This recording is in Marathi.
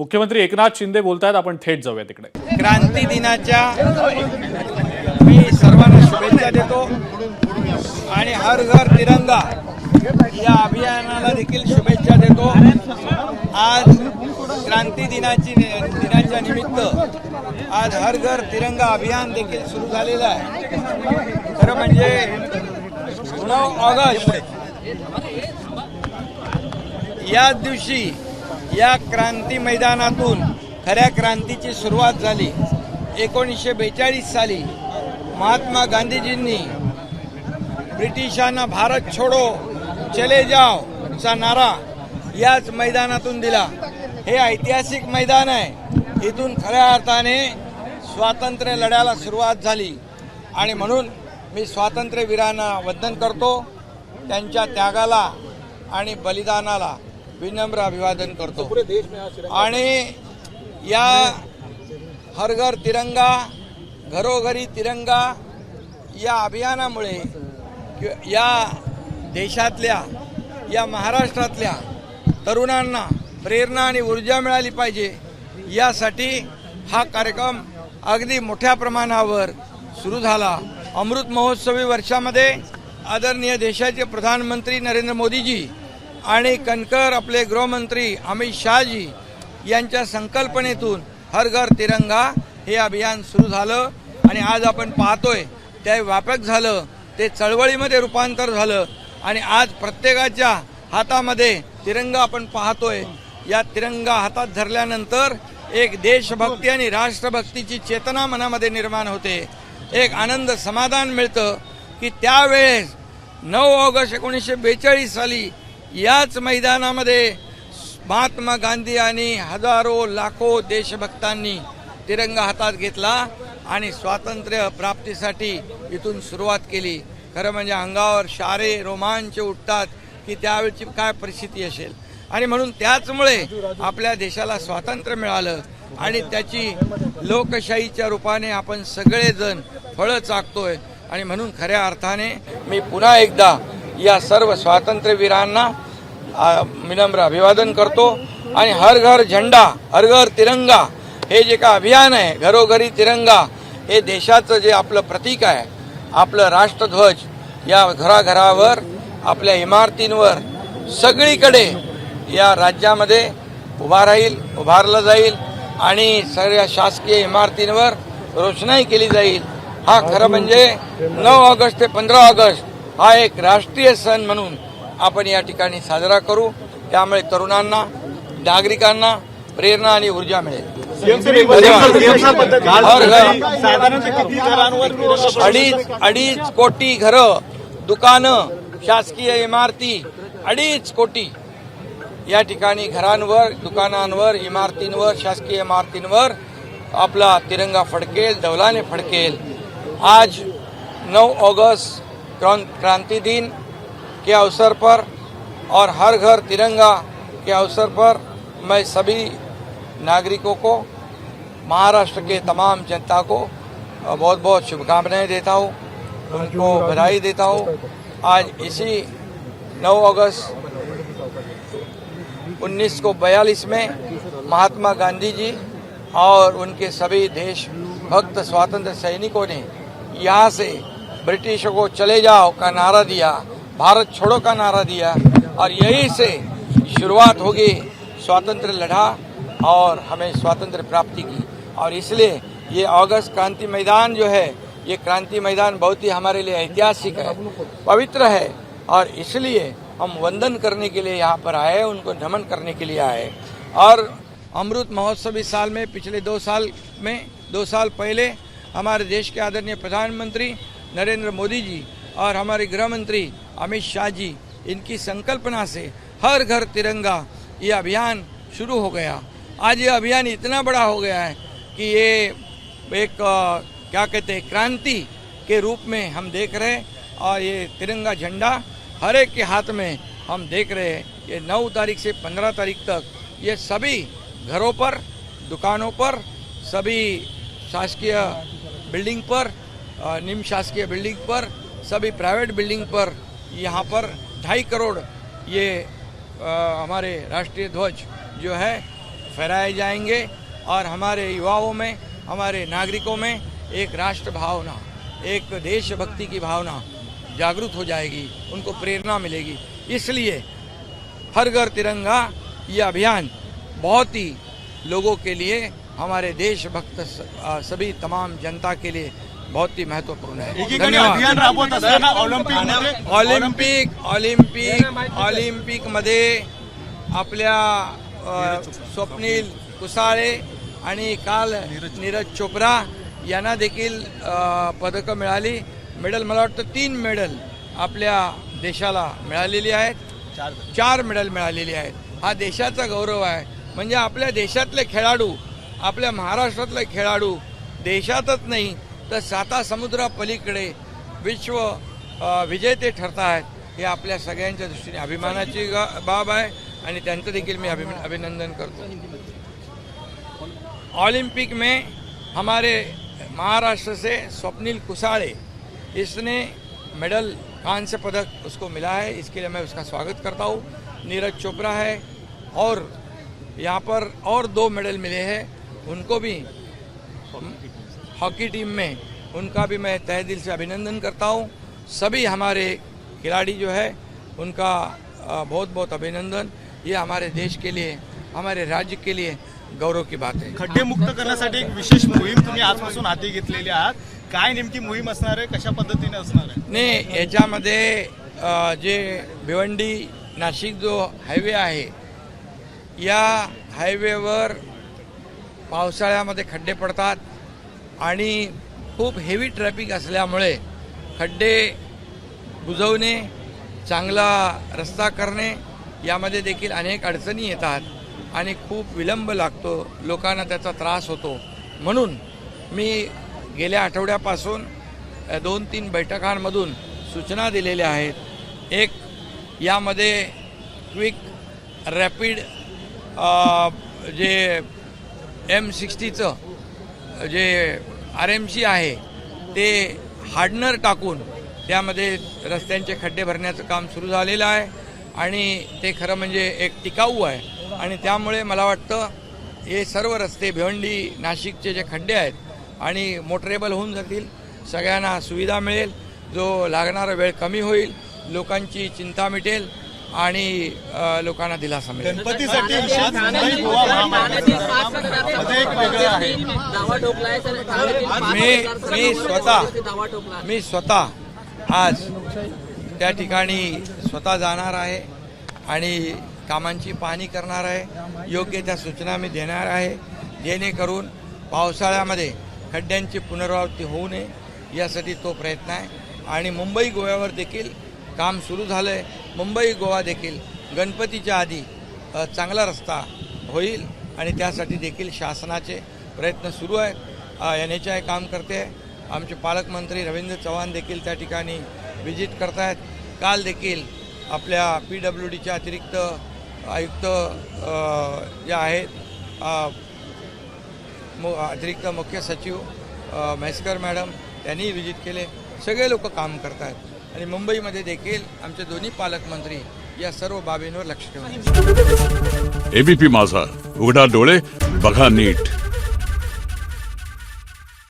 मुख्यमंत्री एकनाथ शिंदे बोलतायत, आपण थेट जाऊया तिकडे। क्रांती दिनाच्या मी सर्वांना शुभेच्छा देतो आणि हर घर तिरंगा या अभियानाला देखील शुभेच्छा देतो। आज क्रांती दिनाच्या निमित्त आज हर घर तिरंगा अभियान देखील सुरू झालेलं आहे। खरं म्हणजे 9 ऑगस्ट या दिवशी या क्रांती मैदानातून खऱ्या क्रांतीची सुरुवात झाली। 1942 साली महात्मा गांधीजींनी ब्रिटिशांना भारत छोडो चले जाओ चा नारा याच मैदानातून दिला। हे ऐतिहासिक मैदान आहे। इथून खऱ्या अर्थाने स्वातंत्र्य लढ्याला सुरुवात झाली आणि म्हणून मी स्वातंत्र्यवीरांना वंदन करतो, त्यांच्या त्यागाला आणि बलिदानाला विनम्र अभिवादन करतो। आणि या हर घर तिरंगा घरोघरी तिरंगा या अभियानामुळे या देशातल्या या महाराष्ट्रातल्या तरुणांना प्रेरणा आणि ऊर्जा मिळाली पाहिजे, यासाठी हा कार्यक्रम अगदी मोठ्या प्रमाणावर सुरू झाला। अमृत महोत्सवी वर्षामध्ये आदरणीय देशाचे प्रधानमंत्री नरेंद्र मोदीजी आणि कणकर आपले गृहमंत्री अमित शहाजी यांच्या संकल्पनेतून हर घर तिरंगा हे अभियान सुरू झालं आणि आज आपण पाहतोय ते व्यापक झालं, ते चळवळीमध्ये रूपांतर झालं आणि आज प्रत्येकाच्या हातामध्ये तिरंगा आपण पाहतोय। या तिरंगा हातात धरल्यानंतर एक देशभक्ती आणि राष्ट्रभक्तीची चेतना मनामध्ये निर्माण होते। एक आनंद समाधान मिळतं की त्यावेळेस 9 ऑगस्ट 1942 साली याच मैदानामध्ये महात्मा गांधी आणि हजारो लाखो देशभक्तांनी तिरंगा हातात घेतला आणि स्वातंत्र्य प्राप्तीसाठी इथून सुरुवात केली। खरं म्हणजे अंगावर शारे रोमांच उठतात की त्यावेळची काय परिस्थिती असेल आणि म्हणून त्याचमुळे आपल्या देशाला स्वातंत्र्य मिळालं आणि त्याची लोकशाहीच्या रूपाने आपण सगळेजण फळं चाकतोय। आणि म्हणून खऱ्या अर्थाने मी पुन्हा एकदा या सर्व स्वातंत्र्यवीरांना विनम्र अभिवादन करतो आणि हर घर झेंडा हर घर तिरंगा हे जे का अभियान आहे, घरोघरी तिरंगा हे देशाचं जे आपलं प्रतीक आहे, आपलं राष्ट्रध्वज या घराघरावर आपल्या इमारतींवर सगळीकडे या राज्यामध्ये उभारलं जाईल आणि सगळ्या शासकीय इमारतींवर रोषणाई केली जाईल। हा खरं म्हणजे 9 ऑगस्ट ते 15 ऑगस्ट हा एक राष्ट्रीय सण म्हणून आपण या ठिकाणी साजरा करू। त्यामुळे तरुणांना नागरिकांना प्रेरणा आणि ऊर्जा मिळेल। अडीच कोटी घरं, दुकानं, शासकीय इमारती 2.5 कोटी या ठिकाणी घरांवर, दुकानांवर, इमारतींवर, शासकीय इमारतींवर आपला तिरंगा फडकेल, डौलाने फडकेल। आज 9 अगस्त क्रांति दिन के अवसर पर और हर घर तिरंगा के अवसर पर मैं सभी नागरिकों को, महाराष्ट्र के तमाम जनता को बहुत बहुत शुभकामनाएं देता हूँ, उनको बधाई देता हूँ। आज इसी 9 अगस्त 1942 में महात्मा गांधी जी और उनके सभी देशभक्त स्वतंत्र सैनिकों ने यहाँ से ब्रिटिशों को चले जाओ का नारा दिया, भारत छोड़ो का नारा दिया और यहीं से शुरुआत होगी स्वातंत्र्य लड़ा और हमें स्वातंत्र्य प्राप्ति की। और इसलिए ये अगस्त क्रांति मैदान जो है, ये क्रांति मैदान बहुत ही हमारे लिए ऐतिहासिक है, पवित्र है और इसलिए हम वंदन करने के लिए यहाँ पर आए, उनको नमन करने के लिए आए। और अमृत महोत्सवी साल में पिछले 2 साल पहले हमारे देश के आदरणीय प्रधानमंत्री नरेंद्र मोदी जी और हमारे गृह मंत्री अमित शाह जी, इनकी संकल्पना से हर घर तिरंगा ये अभियान शुरू हो गया। आज ये अभियान इतना बड़ा हो गया है कि ये एक क्या कहते हैं क्रांति के रूप में हम देख रहे हैं और ये तिरंगा झंडा हर एक के हाथ में हम देख रहे हैं। ये 9 तारीख से 15 तारीख तक ये सभी घरों पर, दुकानों पर, सभी शासकीय बिल्डिंग पर, निम शासकीय बिल्डिंग पर, सभी प्राइवेट बिल्डिंग पर यहाँ पर 2.5 करोड़ ये हमारे राष्ट्रीय ध्वज जो है फहराए जाएंगे और हमारे युवाओं में, हमारे नागरिकों में एक राष्ट्र भावना, एक देशभक्ति की भावना जागृत हो जाएगी, उनको प्रेरणा मिलेगी। इसलिए हर घर तिरंगा ये अभियान बहुत ही लोगों के लिए, हमारे देशभक्त सभी तमाम जनता के लिए बहुत ही महत्वपूर्ण है। एकीकडे अभियान राबवत असताना ऑलिम्पिक मध्ये आपल्या स्वप्नील कुसाळे आणि काल नीरज चोप्रा यांना देखील पदकं मिळाली। मेडल, मला वाटतं 3 मेडल आपल्या देशाला मिळालेली आहेत, 4 मेडल मिळालेली आहेत। हा देशाचा गौरव आहे। म्हणजे आपल्या देशातले खेळाडू, आपल्या महाराष्ट्रातले खेळाडू देशातच नाही तर 7 समुद्रापलीकडे विश्व विजेते ठरत आहेत। हे आपल्या सगळ्यांच्या दृष्टीने अभिमानाची बाब आहे आणि त्यांचं देखील मी अभिनंदन करतो। ओलंपिक में हमारे महाराष्ट्र से स्वप्निल कुसाळे, इसने मेडल, कांस्य पदक उसको मिला है, इसके लिए मैं उसका स्वागत करता हूँ। नीरज चोपड़ा है और यहाँ पर और 2 मेडल मिले हैं, उनको भी हॉकी टीम में उनका भी मैं तहे दिल से अभिनंदन करता हूँ। सभी हमारे खिलाड़ी जो है उनका बहुत बहुत अभिनंदन। ये हमारे देश के लिए, हमारे राज्य के लिए गौरव की बात है। खड्डे मुक्त करण्यासाठी एक विशेष मोहीम तुम्ही आजपासून हाती घेतलेली आहात, काय नेमकी मोहीम असणार आहे, कशा पद्धतीने असणार आहे? नाही, याच्यामध्ये जे भिवंडी नाशिक जो हायवे आहे, या हायवेवर पावसाळ्यामध्ये खड्डे पडतात आणि खूप हेवी ट्रॅफिक असल्यामुळे खड्डे बुजवणे, चांगला रस्ता करणे यामध्ये देखील अनेक अडचणी येतात आणि खूप विलंब लागतो, लोकांना त्याचा त्रास होतो। म्हणून मी गेल्या आठवड्यापासून 2-3 बैठकांमधून सूचना दिलेल्या आहेत। एक, यामध्ये क्विक रॅपिड जे M60चं जे RMC आहे ते हार्डनर टाकून त्यामध्ये रस्त्यांचे खड्डे भरण्याचं काम सुरू झालेलं आहे आणि ते खरं म्हणजे एक टिकाऊ आहे आणि त्यामुळे मला वाटतं हे सर्व रस्ते भिवंडी नाशिकचे जे खड्डे आहेत आणि मोटरेबल होऊन जातील, सगळ्यांना सुविधा मिळेल, जो लागणारा वेळ कमी होईल, लोकांची चिंता मिटेल आणि लोकांना दिलासा मिळेल। गणपतीसाठी विशेष मुंबई गोवा महामार्गामध्ये एक वेगळं आहे। मी स्वतः आज त्या ठिकाणी स्वतः जाणार आहे आणि कामांची पाहणी करणार आहे। योग्य त्या सूचना मी देणार आहे, जेणेकरून पावसाळ्यामध्ये खड्ड्यांची पुनरावृत्ती होऊ नये यासाठी तो प्रयत्न आहे। आणि मुंबई गोव्यावर देखील काम सुरू झालं आहे। मुंबई गोवा देखील गणपतीच्या आधी चांगला रस्ता होईल आणि त्यासाठी देखील शासनाचे प्रयत्न सुरू आहेत। NHAI काम करते आहे। आमचे पालकमंत्री रवींद्र चव्हाण देखील त्या ठिकाणी व्हिजिट करत आहेत। काल देखील आपल्या PWDच्या अतिरिक्त आयुक्त जे आहेत, अतिरिक्त मुख्य सचिव म्हैसकर मॅडम, त्यांनी व्हिजिट केले। सगळे लोक काम करत आहेत आणि मुंबईमध्ये देखील आमचे दोन्ही पालकमंत्री या सर्व बाबींवर लक्ष ठेवून। ABP माझा, उघडा डोळे बघा नीट।